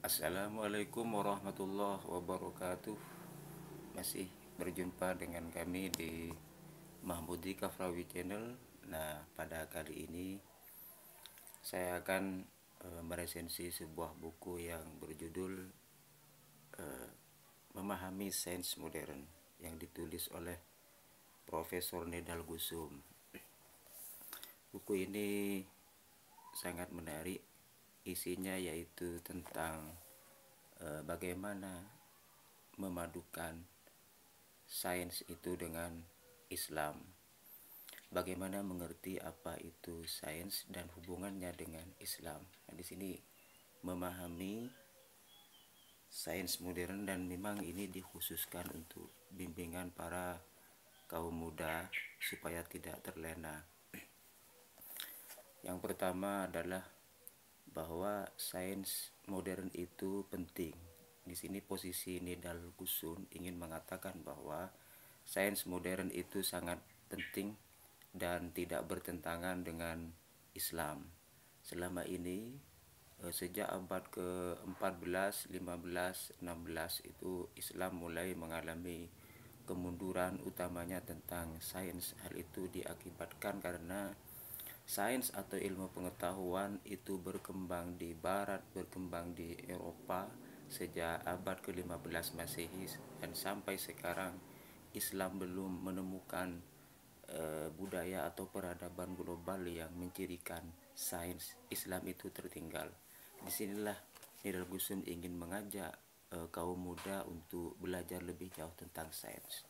Assalamualaikum warahmatullahi wabarakatuh. Masih berjumpa dengan kami di Mahmudi Kafrawi Channel. Nah, pada kali ini saya akan meresensi sebuah buku yang berjudul Memahami Sains Modern yang ditulis oleh Profesor Nedal Gusum. Buku ini sangat menarik. Isinya yaitu tentang bagaimana memadukan sains itu dengan Islam. Bagaimana mengerti apa itu sains dan hubungannya dengan Islam. Nah, di sini memahami sains modern, dan memang ini dikhususkan untuk bimbingan para kaum muda supaya tidak terlena. Yang pertama adalah bahwa sains modern itu penting. Di sini posisi Nedal Gusun ingin mengatakan bahwa sains modern itu sangat penting dan tidak bertentangan dengan Islam. Selama ini sejak abad ke-14, 15, 16 itu Islam mulai mengalami kemunduran, utamanya tentang sains. Hal itu diakibatkan karena sains atau ilmu pengetahuan itu berkembang di barat, berkembang di Eropa sejak abad ke-15 Masehi, dan sampai sekarang Islam belum menemukan budaya atau peradaban global yang mencirikan sains. Islam itu tertinggal. Disinilah Nidal Gusun ingin mengajak kaum muda untuk belajar lebih jauh tentang sains.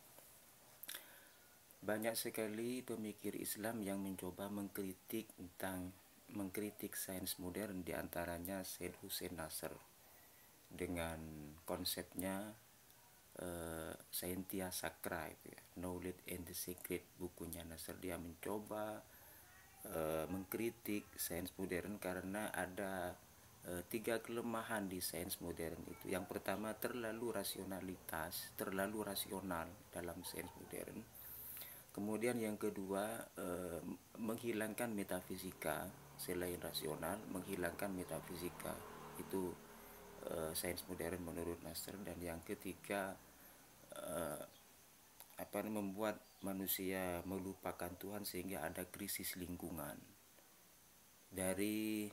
Banyak sekali pemikir Islam yang mencoba mengkritik sains modern, diantaranya Syed Hussein Nasr dengan konsepnya Scientia Sacra, itu ya, Knowledge and the Secret, bukunya Nasr. Dia mencoba mengkritik sains modern karena ada 3 kelemahan di sains modern itu. Yang pertama, terlalu rasional dalam sains modern. Kemudian yang kedua, menghilangkan metafisika. Selain rasional, menghilangkan metafisika, itu sains modern menurut Nasr. Dan yang ketiga, membuat manusia melupakan Tuhan sehingga ada krisis lingkungan. Dari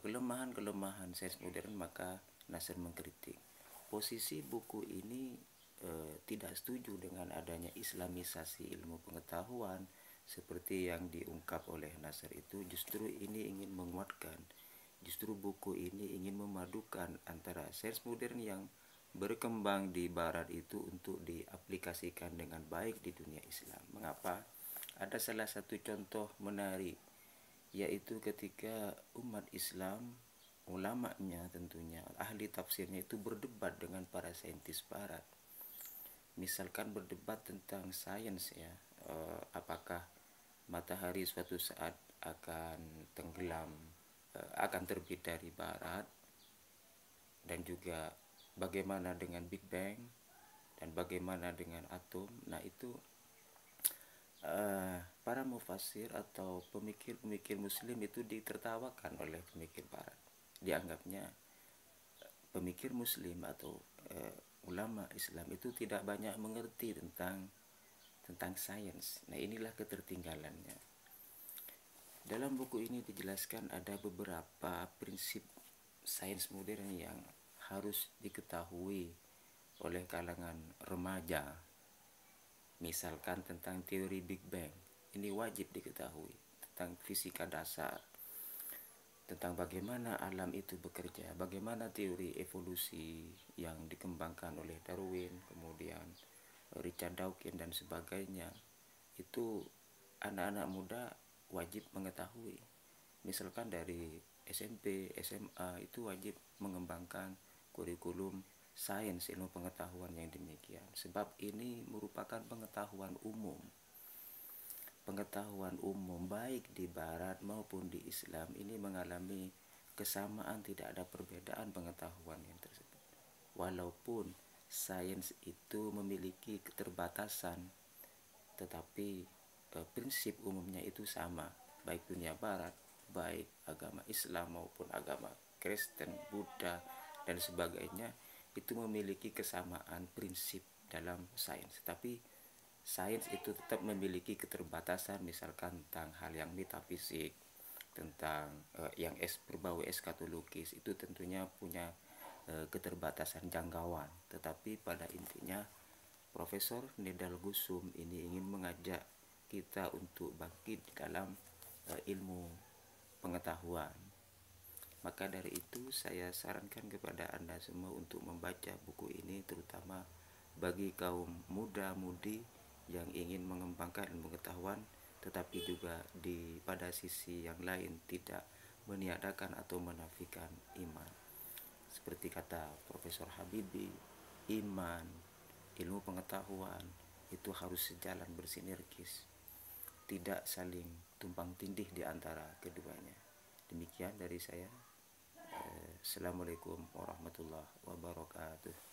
kelemahan sains modern, maka Nasr mengkritik. Posisi buku ini tidak setuju dengan adanya islamisasi ilmu pengetahuan seperti yang diungkap oleh Nasr itu. Justru ini ingin menguatkan, justru buku ini ingin memadukan antara sains modern yang berkembang di barat itu untuk diaplikasikan dengan baik di dunia Islam. Mengapa? Ada salah satu contoh menarik, yaitu ketika umat Islam, ulamanya tentunya, ahli tafsirnya itu berdebat dengan para saintis barat. Misalkan berdebat tentang sains, ya, apakah matahari suatu saat akan tenggelam, akan terbit dari barat, dan juga bagaimana dengan Big Bang, dan bagaimana dengan atom. Nah, itu para mufasir atau pemikir muslim itu ditertawakan oleh pemikir barat. Dianggapnya pemikir muslim atau ulama Islam itu tidak banyak mengerti tentang sains. Nah, inilah ketertinggalannya. Dalam buku ini dijelaskan ada beberapa prinsip sains modern yang harus diketahui oleh kalangan remaja. Misalkan tentang teori Big Bang, ini wajib diketahui. Tentang fisika dasar, tentang bagaimana alam itu bekerja, bagaimana teori evolusi yang dikembangkan oleh Darwin, kemudian Richard Dawkins dan sebagainya. Itu anak-anak muda wajib mengetahui. Misalkan dari SMP, SMA itu wajib mengembangkan kurikulum sains ilmu pengetahuan yang demikian. Sebab ini merupakan pengetahuan umum. Pengetahuan umum baik di barat maupun di Islam ini mengalami kesamaan, tidak ada perbedaan pengetahuan yang tersebut. Walaupun sains itu memiliki keterbatasan, tetapi prinsip umumnya itu sama, baik dunia barat, baik agama Islam maupun agama Kristen, Buddha, dan sebagainya itu memiliki kesamaan prinsip dalam sains, tapi sains itu tetap memiliki keterbatasan, misalkan tentang hal yang metafisik, tentang yang berbau eskatologis, itu tentunya punya keterbatasan jangkauan. Tetapi pada intinya Profesor Nedal Gusum ini ingin mengajak kita untuk bangkit dalam ilmu pengetahuan. Maka dari itu saya sarankan kepada Anda semua untuk membaca buku ini, terutama bagi kaum muda-mudi yang ingin mengembangkan ilmu pengetahuan, tetapi juga pada sisi yang lain tidak meniadakan atau menafikan iman. Seperti kata Profesor Habibie, iman, ilmu pengetahuan itu harus sejalan bersinergis, tidak saling tumpang tindih di antara keduanya. Demikian dari saya. Assalamualaikum warahmatullahi wabarakatuh.